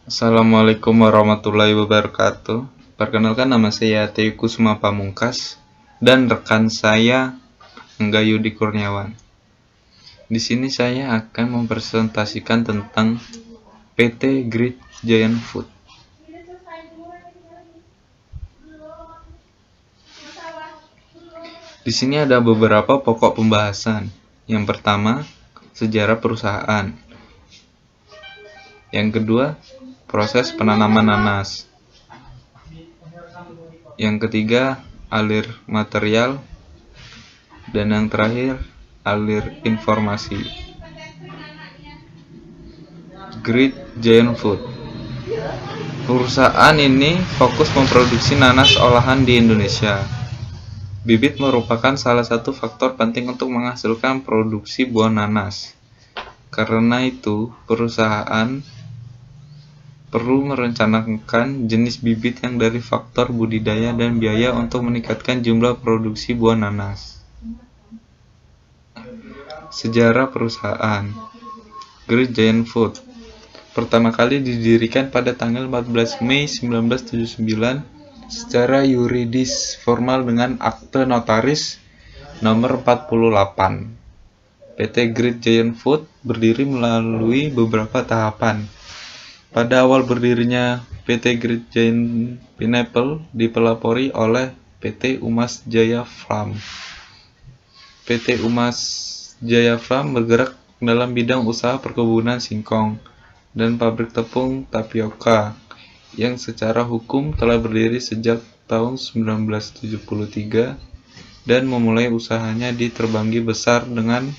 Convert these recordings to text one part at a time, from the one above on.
Assalamualaikum warahmatullahi wabarakatuh. Perkenalkan, nama saya Teuku Kusuma Pamungkas dan rekan saya Angga Yudi Kurniawan. Di sini saya akan mempresentasikan tentang PT Great Giant Food. Di sini ada beberapa pokok pembahasan. Yang pertama, sejarah perusahaan. Yang kedua, proses penanaman nanas. Yang ketiga, alir material. Dan yang terakhir, alir informasi. Great Giant Food. Perusahaan ini fokus memproduksi nanas olahan di Indonesia. Bibit merupakan salah satu faktor penting untuk menghasilkan produksi buah nanas. Karena itu, perusahaan perlu merencanakan jenis bibit yang dari faktor budidaya dan biaya untuk meningkatkan jumlah produksi buah nanas. Sejarah perusahaan Great Giant Food pertama kali didirikan pada tanggal 14 Mei 1979 secara yuridis formal dengan akte notaris nomor 48. PT Great Giant Food berdiri melalui beberapa tahapan. Pada awal berdirinya PT Great Giant Pineapple dipelopori oleh PT Umas Jaya Farm. PT Umas Jaya Farm bergerak dalam bidang usaha perkebunan singkong dan pabrik tepung tapioka yang secara hukum telah berdiri sejak tahun 1973 dan memulai usahanya di Terbanggi Besar dengan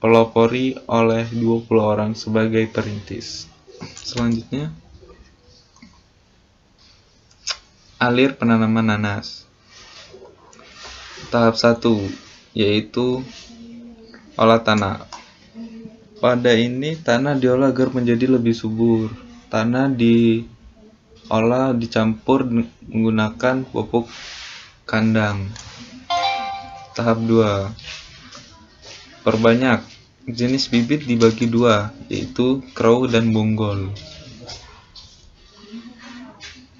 pelopori oleh 20 orang sebagai perintis. Selanjutnya, alir penanaman nanas. Tahap 1 yaitu olah tanah. Pada ini tanah diolah agar menjadi lebih subur. Tanah diolah dicampur menggunakan pupuk kandang. Tahap 2, perbanyak. Jenis bibit dibagi dua, yaitu crow dan bonggol.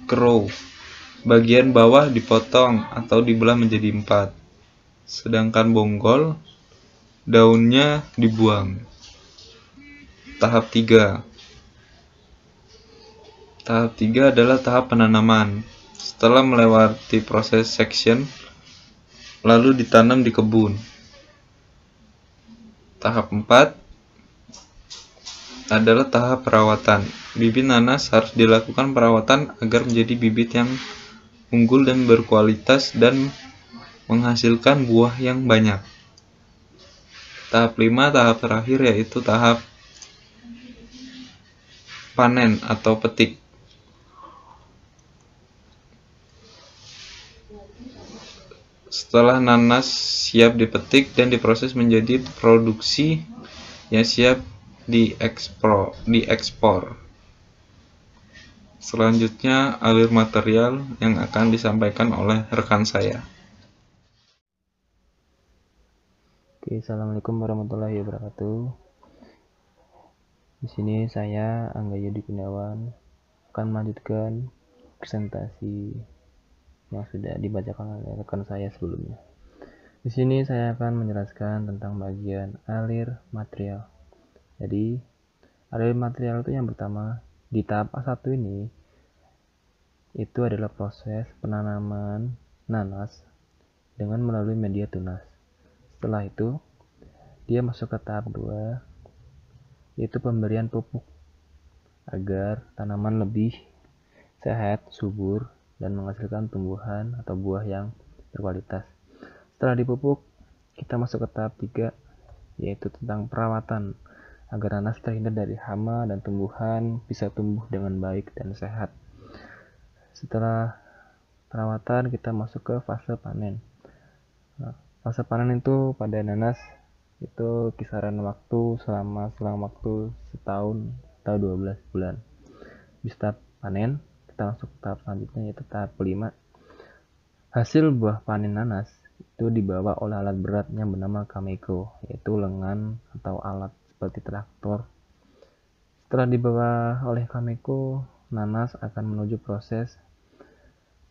Crow, bagian bawah dipotong atau dibelah menjadi 4. Sedangkan bonggol, daunnya dibuang. Tahap 3. Tahap 3 adalah tahap penanaman. Setelah melewati proses section, lalu ditanam di kebun. Tahap 4 adalah tahap perawatan. Bibit nanas harus dilakukan perawatan agar menjadi bibit yang unggul dan berkualitas dan menghasilkan buah yang banyak. Tahap 5, tahap terakhir, yaitu tahap panen atau petik. Setelah nanas siap dipetik dan diproses menjadi produksi yang siap diekspor. Selanjutnya, alir material yang akan disampaikan oleh rekan saya. Oke, assalamualaikum warahmatullahi wabarakatuh. Di sini saya Angga Yudi Kurniawan akan melanjutkan presentasi yang sudah dibacakan oleh rekan saya sebelumnya. Di sini saya akan menjelaskan tentang bagian alir material. Jadi, alir material itu yang pertama di tahap A1 ini itu adalah proses penanaman nanas dengan melalui media tunas. Setelah itu, dia masuk ke tahap 2, yaitu pemberian pupuk agar tanaman lebih sehat, subur, dan menghasilkan tumbuhan atau buah yang berkualitas. Setelah dipupuk, kita masuk ke tahap 3, yaitu tentang perawatan agar nanas terhindar dari hama dan tumbuhan bisa tumbuh dengan baik dan sehat. Setelah perawatan, kita masuk ke fase panen. Fase panen itu pada nanas itu kisaran waktu selang waktu setahun atau 12 bulan. Bisa panen, kita masuk ke tahap selanjutnya, yaitu tahap kelima. Hasil buah panen nanas itu dibawa oleh alat berat yang bernama Cameco, yaitu lengan atau alat seperti traktor. Setelah dibawa oleh Kameko, nanas akan menuju proses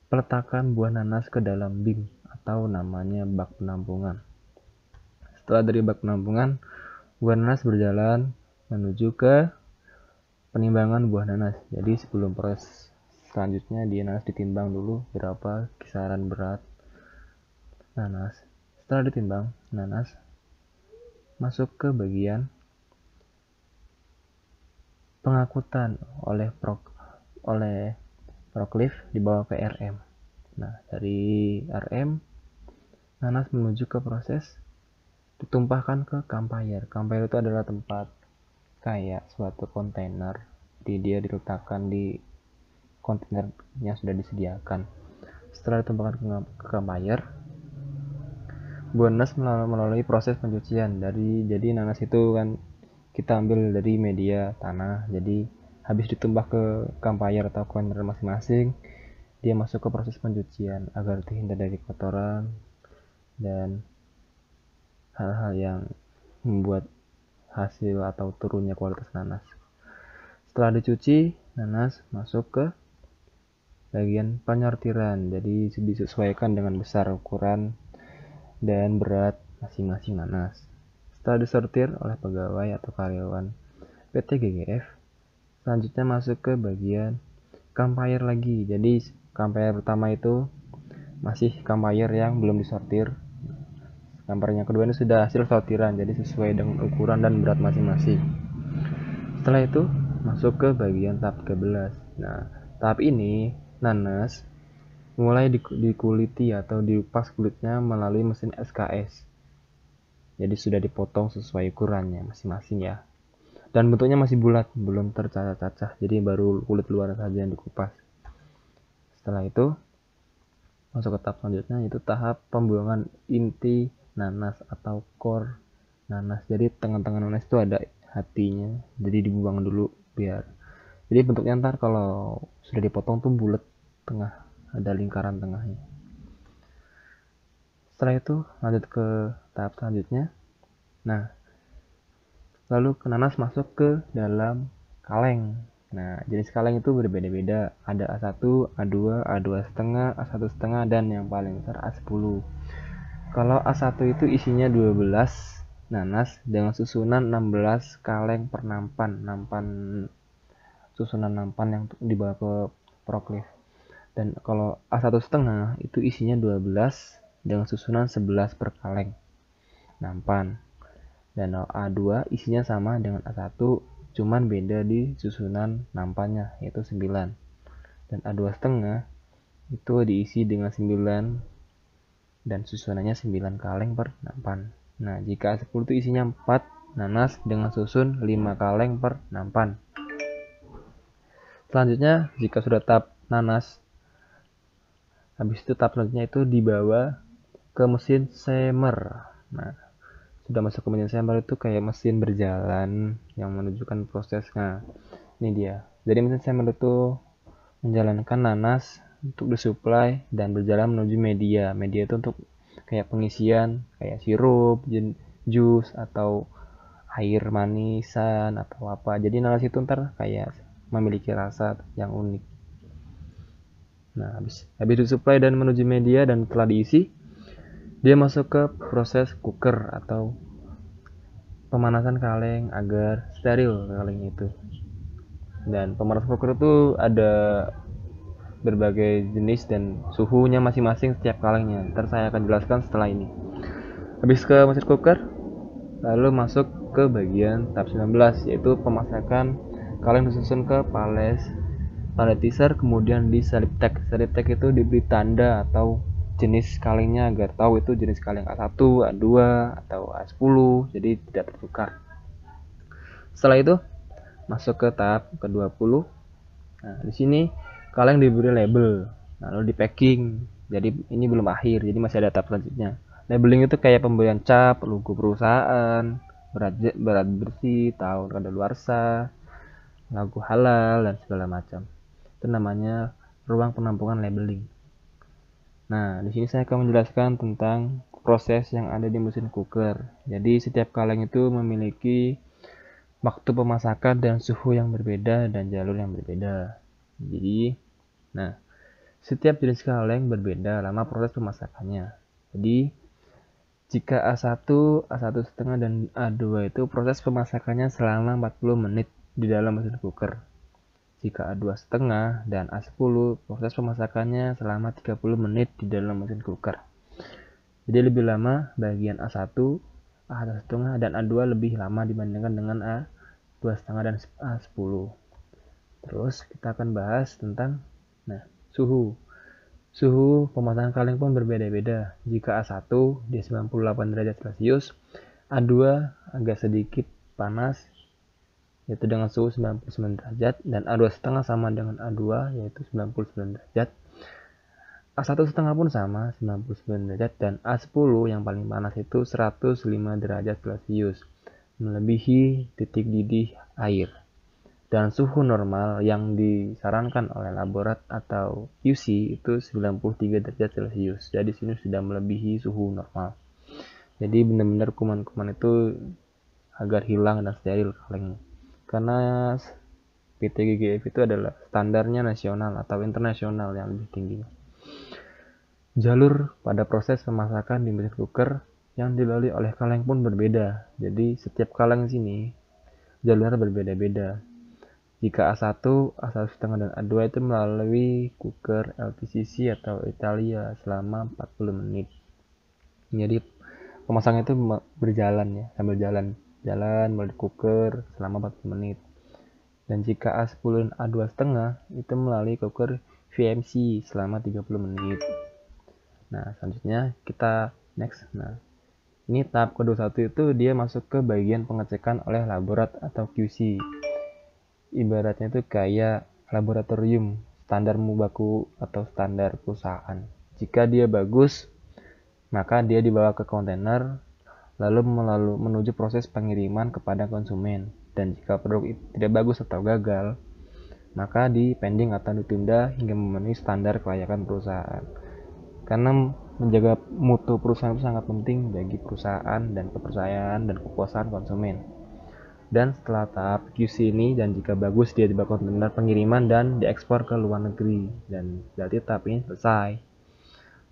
peletakan buah nanas ke dalam bin atau namanya bak penampungan. Setelah dari bak penampungan, buah nanas berjalan menuju ke penimbangan buah nanas. Jadi sebelum proses selanjutnya nanas ditimbang dulu berapa kisaran berat nanas. Setelah ditimbang, nanas masuk ke bagian pengangkutan oleh forklift dibawa ke RM. Nah, dari RM nanas menuju ke proses ditumpahkan ke conveyor. Conveyor itu adalah tempat kayak suatu kontainer, jadi dia diletakkan di kontainer yang sudah disediakan. Setelah ditumpahkan ke conveyor, buah nanas melalui proses pencucian. Jadi nanas itu kan kita ambil dari media tanah, jadi habis ditumpah ke conveyor atau kontainer masing-masing, dia masuk ke proses pencucian agar terhindar dari kotoran dan hal-hal yang membuat hasil atau turunnya kualitas nanas. Setelah dicuci, nanas masuk ke bagian penyortiran, jadi disesuaikan dengan besar, ukuran, dan berat masing-masing nanas. Setelah disortir oleh pegawai atau karyawan PT GGF, selanjutnya masuk ke bagian conveyor lagi. Jadi conveyor pertama itu masih conveyor yang belum disortir. Conveyor yang kedua ini sudah hasil sortiran, jadi sesuai dengan ukuran dan berat masing-masing. Setelah itu masuk ke bagian tahap 13. Nah, tahap ini nanas mulai dikuliti atau diupas kulitnya melalui mesin SKS. Jadi sudah dipotong sesuai ukurannya masing-masing ya. Dan bentuknya masih bulat, belum tercacah-cacah. Jadi baru kulit luar saja yang dikupas. Setelah itu masuk ke tahap selanjutnya, yaitu tahap pembuangan inti nanas atau core nanas. Jadi tengah-tengah nanas itu ada hatinya, jadi dibuang dulu biar. Jadi bentuknya ntar kalau sudah dipotong tuh bulat, tengah ada lingkaran tengahnya. Setelah itu lanjut ke tahap selanjutnya. Nah, lalu nanas masuk ke dalam kaleng. Nah, jenis kaleng itu berbeda-beda. Ada A1, A2, A2,5, A1,5, dan yang paling besar A10. Kalau A1 itu isinya 12 nanas dengan susunan 16 kaleng per nampan. Susunan nampan yang dibawa ke forklift. Dan kalau A1,5 itu isinya 12 dengan susunan 11 per kaleng nampan. Dan A2 isinya sama dengan A1, cuman beda di susunan nampannya, yaitu 9. Dan A2,5 itu diisi dengan 9 dan susunannya 9 kaleng per nampan. Nah, jika A10 itu isinya 4 nanas dengan susun 5 kaleng per nampan. Selanjutnya, jika sudah tahap nanas, habis itu tahap selanjutnya itu dibawa ke mesin semer. Nah, sudah masuk ke mesin semer itu kayak mesin berjalan yang menunjukkan prosesnya. Ini dia. Jadi mesin semer itu menjalankan nanas untuk disuplai dan berjalan menuju media. Media itu untuk kayak pengisian, kayak sirup, jus, atau air manisan atau apa. Jadi nanas itu ntar kayak memiliki rasa yang unik. Nah, habis disuplai dan menuju media dan telah diisi, dia masuk ke proses cooker atau pemanasan kaleng agar steril kaleng itu. Dan pemanasan cooker itu ada berbagai jenis dan suhunya masing-masing setiap kalengnya. Ntar saya akan jelaskan setelah ini. Habis ke mesin cooker, lalu masuk ke bagian tahap 19, yaitu pemasakan kaleng disusun ke paletizer, kemudian di salip tag. Salip tag itu diberi tanda atau jenis kalengnya agar tahu itu jenis kaleng A1, A2, atau A10, jadi tidak tertukar. Setelah itu masuk ke tahap ke-20. Nah, di sini kaleng diberi label, lalu di packing. Jadi ini belum akhir, jadi masih ada tahap selanjutnya. Labeling itu kayak pemberian cap, logo perusahaan, berat bersih, tahun kadaluarsa, logo halal, dan segala macam. Itu namanya ruang penampungan labeling. Nah, di sini saya akan menjelaskan tentang proses yang ada di mesin cooker. Jadi setiap kaleng itu memiliki waktu pemasakan dan suhu yang berbeda dan jalur yang berbeda. Jadi, nah, setiap jenis kaleng berbeda lama proses pemasakannya. Jadi, jika A1, A1,5 dan A2 itu proses pemasakannya selama 40 menit di dalam mesin cooker. Jika A2,5 dan A10 proses pemasakannya selama 30 menit di dalam mesin cooker. Jadi lebih lama bagian A1, A1,5 dan A2 lebih lama dibandingkan dengan A2,5 dan A10. Terus kita akan bahas tentang suhu. Suhu pemasakan kaleng pun berbeda-beda. Jika A1 di 98 derajat Celcius, A2 agak sedikit panas yaitu dengan suhu 99 derajat, dan A2,5 sama dengan A2 yaitu 99 derajat. A1,5 pun sama 99 derajat, dan A10 yang paling panas itu 105 derajat Celcius, melebihi titik didih air. Dan suhu normal yang disarankan oleh laborat atau QC itu 93 derajat Celcius. Jadi sini sudah melebihi suhu normal. Jadi benar-benar kuman-kuman itu agar hilang dan steril kaleng. Karena PT GGF itu adalah standarnya nasional atau internasional yang lebih tinggi. Jalur pada proses pemasakan di mesin cooker yang dilalui oleh kaleng pun berbeda. Jadi setiap kaleng sini jalurnya berbeda-beda. Jika A1, A1,5 dan A2 itu melalui cooker LPCC atau Italia selama 40 menit. Jadi pemasangan itu berjalan ya, sambil jalan melalui cooker selama 40 menit. Dan jika A10 dan A2,5 itu melalui cooker VMC selama 30 menit. Nah, selanjutnya kita next. Nah, ini tahap ke-21 itu dia masuk ke bagian pengecekan oleh laborat atau QC. Ibaratnya itu kayak laboratorium, standar mubaku atau standar perusahaan. Jika dia bagus, maka dia dibawa ke kontainer lalu menuju proses pengiriman kepada konsumen. Dan jika produk itu tidak bagus atau gagal, maka dipending atau ditunda hingga memenuhi standar kelayakan perusahaan. Karena menjaga mutu perusahaan itu sangat penting bagi perusahaan dan kepercayaan dan kepuasan konsumen. Dan setelah tahap QC ini, dan jika bagus, dia dibawa kontainer pengiriman dan diekspor ke luar negeri. Dan berarti tahap ini selesai.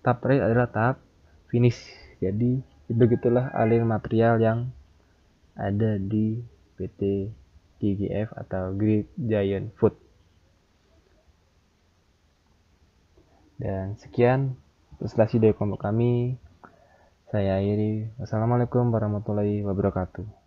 Tahap terakhir adalah tahap finish. Jadi begitulah alur material yang ada di PT GGF atau Great Giant Food. Dan sekian presentasi dari kelompok kami. Saya akhiri. Wassalamualaikum warahmatullahi wabarakatuh.